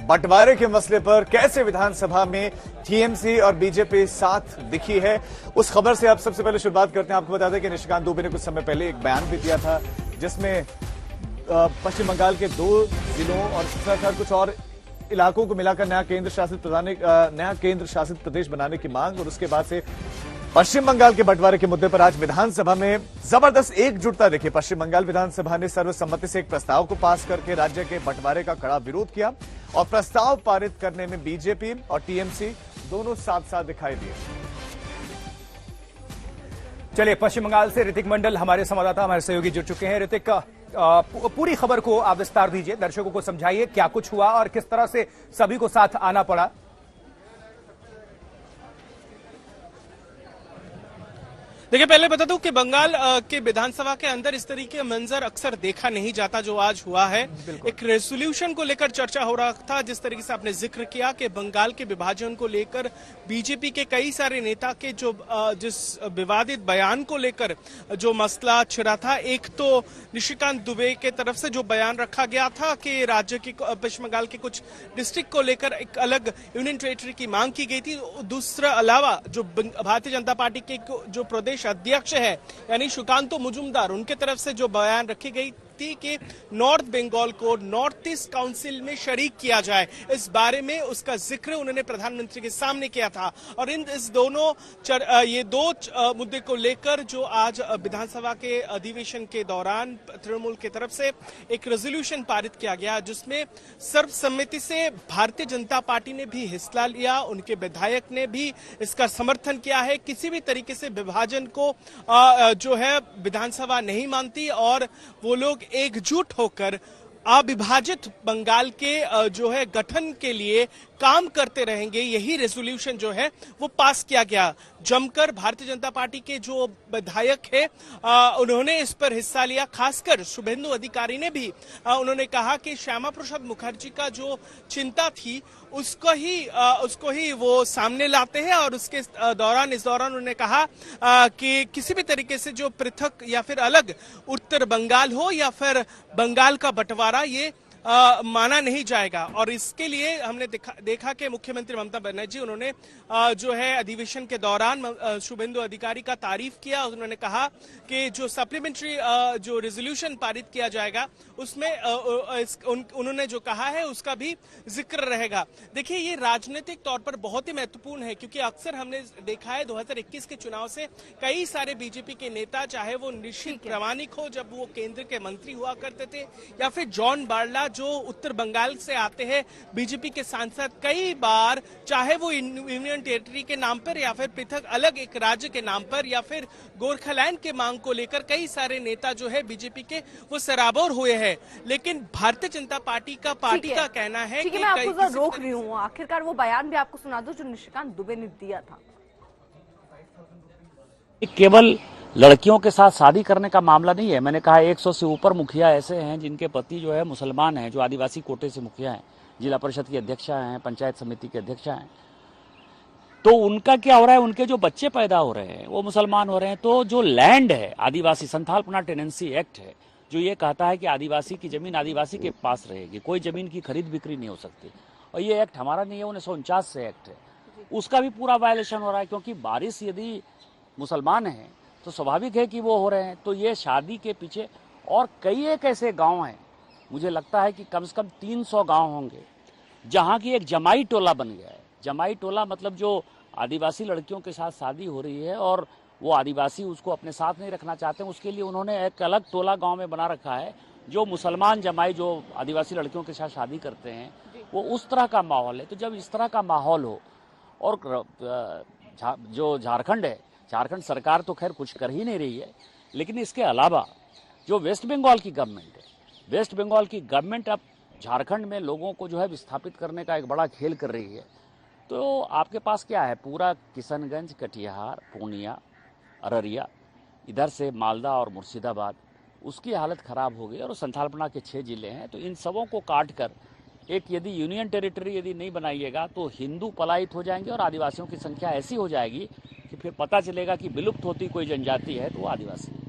बंटवारे के मसले पर कैसे विधानसभा में टीएमसी और बीजेपी साथ दिखी है, उस खबर से आप सबसे पहले शुरुआत करते हैं। आपको बता दें कि निशिकांत दुबे ने कुछ समय पहले एक बयान भी दिया था जिसमें पश्चिम बंगाल के 2 जिलों और कुछ और इलाकों को मिलाकर नया केंद्र शासित प्रदेश बनाने की मांग, और उसके बाद से पश्चिम बंगाल के बंटवारे के मुद्दे पर आज विधानसभा में जबरदस्त एकजुटता देखी। पश्चिम बंगाल विधानसभा ने सर्वसम्मति से एक प्रस्ताव को पास करके राज्य के बंटवारे का कड़ा विरोध किया और प्रस्ताव पारित करने में बीजेपी और टीएमसी दोनों साथ साथ दिखाई दिए। चलिए, पश्चिम बंगाल से ऋतिक मंडल हमारे संवाददाता, हमारे सहयोगी जुड़ चुके हैं। ऋतिक, पूरी खबर को आप विस्तार दीजिए, दर्शकों को समझाइए क्या कुछ हुआ और किस तरह से सभी को साथ आना पड़ा। देखिए, पहले बता दूं कि बंगाल के विधानसभा के अंदर इस तरीके का मंजर अक्सर देखा नहीं जाता जो आज हुआ है। एक रेजोल्यूशन को लेकर चर्चा हो रहा था, जिस तरीके से आपने जिक्र किया कि बंगाल के विभाजन को लेकर बीजेपी के कई सारे नेता के जिस विवादित बयान को लेकर जो मसला छिड़ा था। एक तो निशिकांत दुबे के तरफ से जो बयान रखा गया था कि राज्य की पश्चिम बंगाल के कुछ डिस्ट्रिक्ट को लेकर एक अलग यूनियन टेरिटरी की मांग की गई थी। दूसरा अलावा जो भारतीय जनता पार्टी के जो प्रदेश अध्यक्ष है यानी सुकांतो मुजुमदार, उनके तरफ से जो बयान रखी गई थी कि नॉर्थ बंगाल को नॉर्थ ईस्ट काउंसिल में शरीक किया जाए, इस बारे में उसका जिक्र उन्होंने प्रधानमंत्री के सामने किया था। और ये दो मुद्दे को लेकर जो आज विधानसभा के अधिवेशन के दौरान तृणमूल की तरफ से एक रेजोल्यूशन पारित किया गया, जिसमें सर्वसम्मति से भारतीय जनता पार्टी ने भी हिस्सा लिया, उनके विधायक ने भी इसका समर्थन किया है। किसी भी तरीके से विभाजन को जो है विधानसभा नहीं मानती और वो लोग एकजुट होकर अविभाजित बंगाल के जो है गठन के लिए काम करते रहेंगे। यही रेजोल्यूशन जो है वो पास किया गया। जमकर भारतीय जनता पार्टी के जो विधायक है उन्होंने इस पर हिस्सा लिया। खासकर शुभेंदु अधिकारी ने भी उन्होंने कहा कि श्यामा प्रसाद मुखर्जी का जो चिंता थी उसको ही वो सामने लाते हैं। और उसके इस दौरान उन्होंने कहा कि किसी भी तरीके से जो पृथक या फिर अलग उत्तर बंगाल हो या फिर बंगाल का बंटवारा, ये माना नहीं जाएगा। और इसके लिए हमने देखा कि मुख्यमंत्री ममता बनर्जी उन्होंने जो है अधिवेशन के दौरान शुभेंदु अधिकारी का तारीफ किया। उन्होंने कहा कि जो सप्लीमेंट्री जो रेजोल्यूशन पारित किया जाएगा उसमें उन्होंने जो कहा है उसका भी जिक्र रहेगा। देखिए, ये राजनीतिक तौर पर बहुत ही महत्वपूर्ण है, क्योंकि अक्सर हमने देखा है 2021 के चुनाव से कई सारे बीजेपी के नेता, चाहे वो निश्चित प्रामाणिक हो जब वो केंद्र के मंत्री हुआ करते थे, या फिर जॉन बार्ला जो उत्तर बंगाल से आते हैं बीजेपी के सांसद, कई बार चाहे वो यूनियन टेरिटरी के नाम पर या फिर पृथक अलग एक राज्य के नाम पर या फिर गोरखालैंड के मांग को लेकर कई सारे नेता जो है बीजेपी के वो सराबोर हुए हैं। लेकिन भारतीय जनता पार्टी का कहना है कि मैं आपको रोक रही हूँ, आखिरकार वो बयान भी आपको सुना दो जो निशिकांत दुबे ने दिया था। केवल लड़कियों के साथ शादी करने का मामला नहीं है। मैंने कहा 100 से ऊपर मुखिया ऐसे हैं जिनके पति जो है मुसलमान हैं, जो आदिवासी कोटे से मुखिया हैं, जिला परिषद की अध्यक्षा हैं, पंचायत समिति की अध्यक्षा हैं। तो उनका क्या हो रहा है, उनके जो बच्चे पैदा हो रहे हैं वो मुसलमान हो रहे हैं। तो जो लैंड है आदिवासी, संथालपना टेनेंसी एक्ट है जो ये कहता है कि आदिवासी की जमीन आदिवासी के पास रहेगी, कोई जमीन की खरीद बिक्री नहीं हो सकती। और ये एक्ट हमारा नहीं है, 1949 से एक्ट है, उसका भी पूरा वायलेशन हो रहा है। क्योंकि बारिश यदि मुसलमान है तो स्वाभाविक है कि वो हो रहे हैं। तो ये शादी के पीछे और कई एक ऐसे गांव हैं, मुझे लगता है कि कम से कम 300 गांव होंगे जहां की एक जमाई टोला बन गया है। जमाई टोला मतलब जो आदिवासी लड़कियों के साथ शादी हो रही है और वो आदिवासी उसको अपने साथ नहीं रखना चाहते हैं, उसके लिए उन्होंने एक अलग टोला गांव में बना रखा है। जो मुसलमान जमाई जो आदिवासी लड़कियों के साथ शादी करते हैं वो उस तरह का माहौल है। तो जब इस तरह का माहौल हो, और जो झारखंड है, झारखंड सरकार तो खैर कुछ कर ही नहीं रही है, लेकिन इसके अलावा जो वेस्ट बंगाल की गवर्नमेंट है, वेस्ट बंगाल की गवर्नमेंट अब झारखंड में लोगों को जो है विस्थापित करने का एक बड़ा खेल कर रही है। तो आपके पास क्या है, पूरा किशनगंज, कटिहार, पूर्णिया, अररिया, इधर से मालदा और मुर्शिदाबाद, उसकी हालत खराब हो गई। और संथालपना के 6 जिले हैं। तो इन सबों को काट कर एक यदि यूनियन टेरिटरी यदि नहीं बनाइएगा तो हिंदू पलायित हो जाएंगे और आदिवासियों की संख्या ऐसी हो जाएगी कि फिर पता चलेगा कि विलुप्त होती कोई जनजाति है तो वो आदिवासी है।